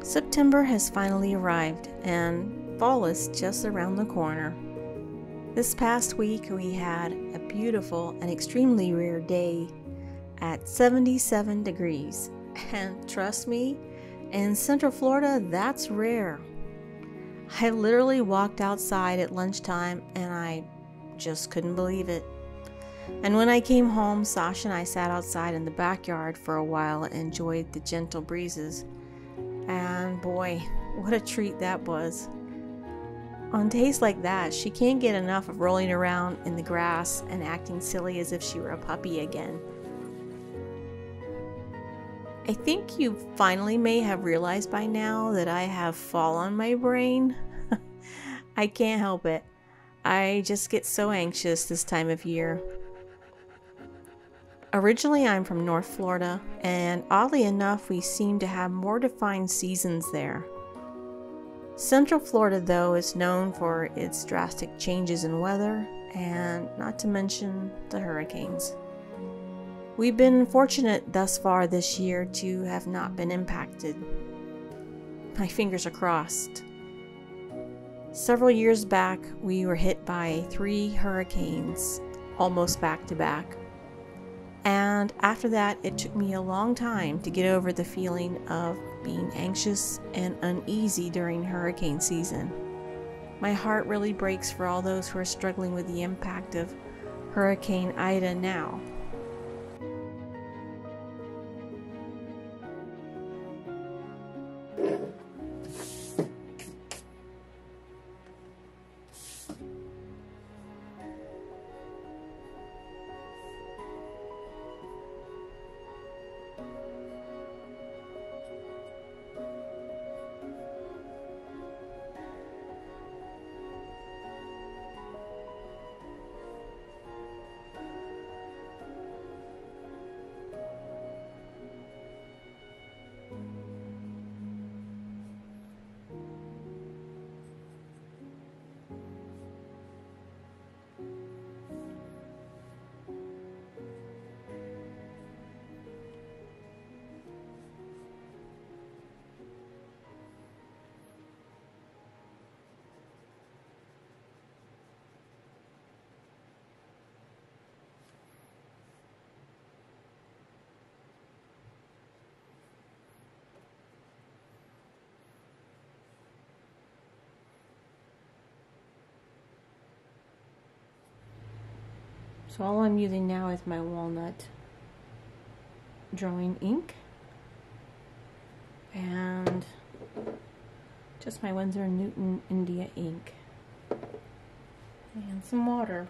September has finally arrived and fall is just around the corner. This past week we had a beautiful and extremely rare day at 77 degrees. And trust me, in Central Florida, that's rare. I literally walked outside at lunchtime and I just couldn't believe it. And when I came home, Sashie and I sat outside in the backyard for a while and enjoyed the gentle breezes. And boy, what a treat that was. On days like that, she can't get enough of rolling around in the grass and acting silly as if she were a puppy again. I think you finally may have realized by now that I have fall on my brain. I can't help it. I just get so anxious this time of year. Originally, I'm from North Florida, and oddly enough, we seem to have more defined seasons there. Central Florida, though, is known for its drastic changes in weather, and not to mention the hurricanes. We've been fortunate thus far this year to have not been impacted. My fingers are crossed. Several years back, we were hit by 3 hurricanes, almost back to back. And after that, it took me a long time to get over the feeling of being anxious and uneasy during hurricane season. My heart really breaks for all those who are struggling with the impact of Hurricane Ida now. So all I'm using now is my walnut drawing ink and just my Winsor & Newton India ink and some water.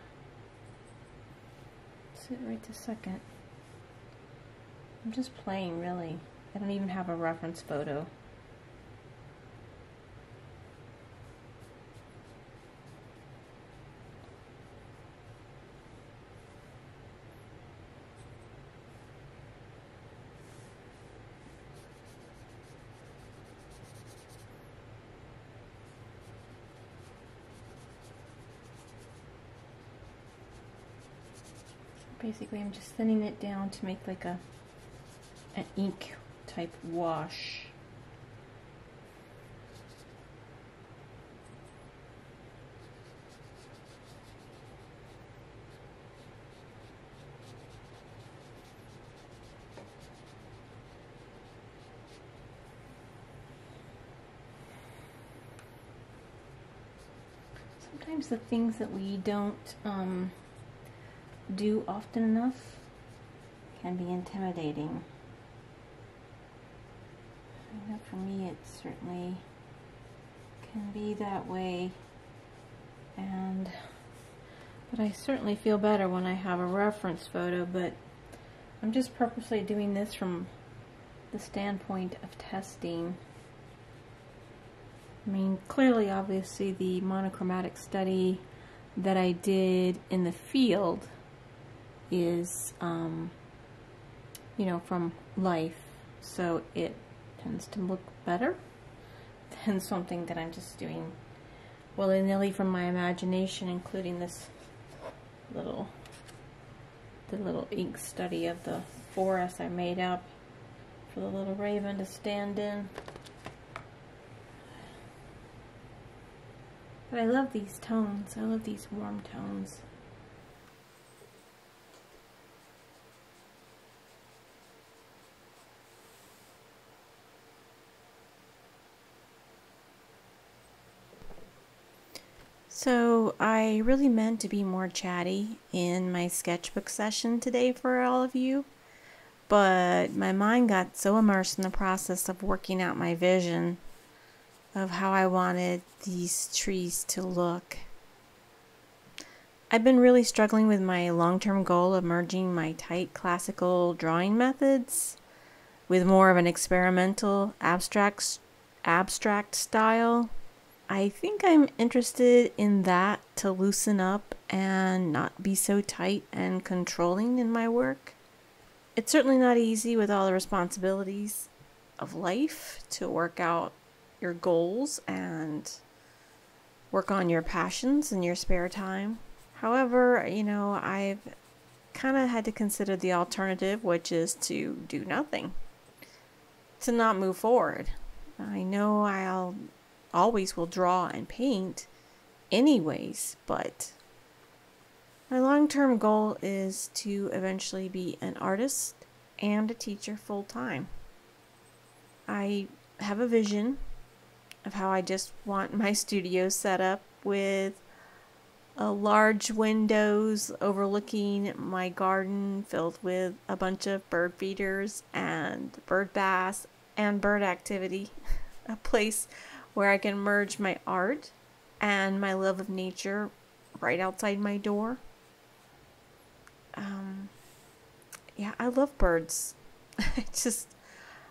Sit right this second. I'm just playing, really. I don't even have a reference photo. Basically, I'm just thinning it down to make like an ink type wash. Sometimes the things that we don't do often enough can be intimidating. I know for me it certainly can be that way, but I certainly feel better when I have a reference photo. But I'm just purposely doing this from the standpoint of testing. I mean, clearly, obviously, the monochromatic study that I did in the field is, you know, from life, so it tends to look better than something that I'm just doing willy-nilly from my imagination, including this little ink study of the forest I made up for the little raven to stand in. But I love these tones. I love these warm tones. So I really meant to be more chatty in my sketchbook session today for all of you, but my mind got so immersed in the process of working out my vision of how I wanted these trees to look. I've been really struggling with my long-term goal of merging my tight classical drawing methods with more of an experimental abstract style. I think I'm interested in that to loosen up and not be so tight and controlling in my work. It's certainly not easy with all the responsibilities of life to work out your goals and work on your passions in your spare time. However, I've kind of had to consider the alternative, which is to do nothing, to not move forward. I know I'll always will draw and paint anyways, but my long-term goal is to eventually be an artist and a teacher full-time. I have a vision of how I just want my studio set up with large windows overlooking my garden filled with a bunch of bird feeders and bird baths and bird activity. A place where I can merge my art and my love of nature right outside my door. Yeah, I love birds. I just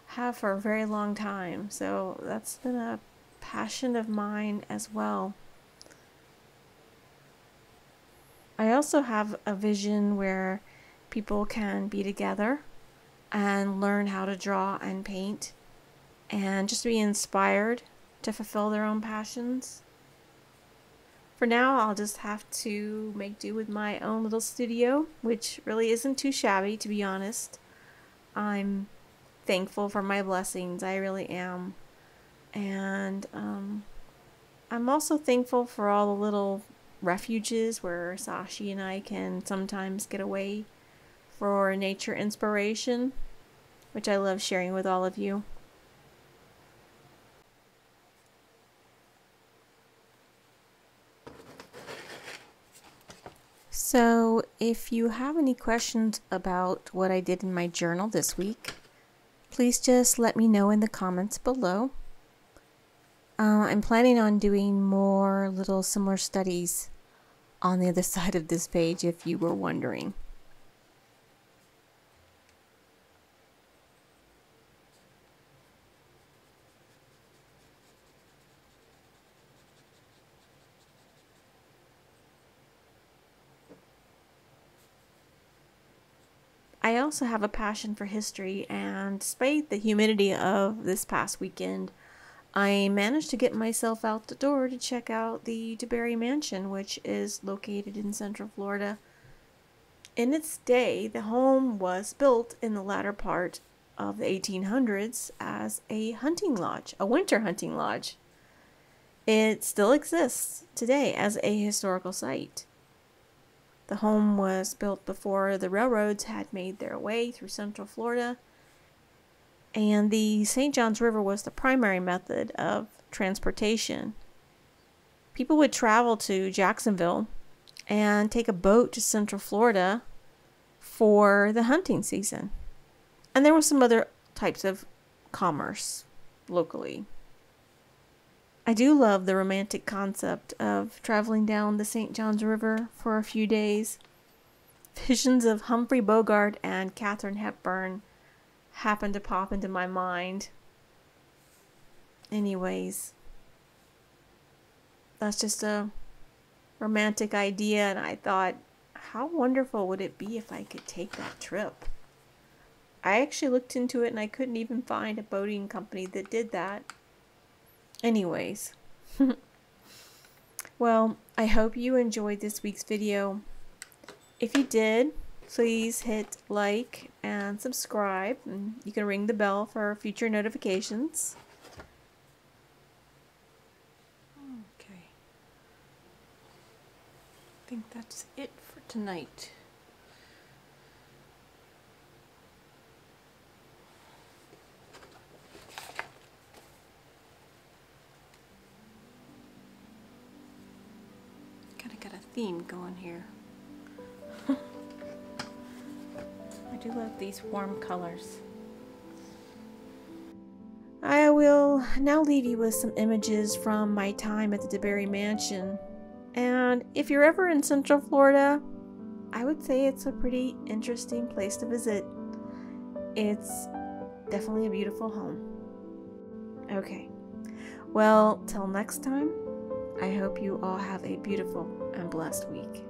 have for a very long time. So that's been a passion of mine as well. I also have a vision where people can be together and learn how to draw and paint and just be inspired to fulfill their own passions. For now, I'll just have to make do with my own little studio, which really isn't too shabby, to be honest. I'm thankful for my blessings, I really am. And I'm also thankful for all the little refuges where Sashie and I can sometimes get away for nature inspiration, which I love sharing with all of you. So if you have any questions about what I did in my journal this week, please just let me know in the comments below. I'm planning on doing more little similar studies on the other side of this page if you were wondering. I also have a passion for history, and despite the humidity of this past weekend, I managed to get myself out the door to check out the DeBary mansion, which is located in Central Florida. In its day, the home was built in the latter part of the 1800s as a hunting lodge, a winter hunting lodge. It still exists today as a historical site. The home was built before the railroads had made their way through Central Florida, and the St. Johns River was the primary method of transportation. People would travel to Jacksonville and take a boat to Central Florida for the hunting season. And there were some other types of commerce locally. I do love the romantic concept of traveling down the St. Johns River for a few days. Visions of Humphrey Bogart and Katharine Hepburn happened to pop into my mind. Anyways, that's just a romantic idea, and I thought, how wonderful would it be if I could take that trip? I actually looked into it and I couldn't even find a boating company that did that. Anyways, well, I hope you enjoyed this week's video. If you did, please hit like and subscribe, and you can ring the bell for future notifications. Okay. that's it for tonight. Kinda got a theme going here. I do love these warm colors. I will now leave you with some images from my time at the DeBary mansion. And if you're ever in Central Florida, I would say it's a pretty interesting place to visit. It's definitely a beautiful home. Okay, well, till next time, I hope you all have a beautiful and blessed week.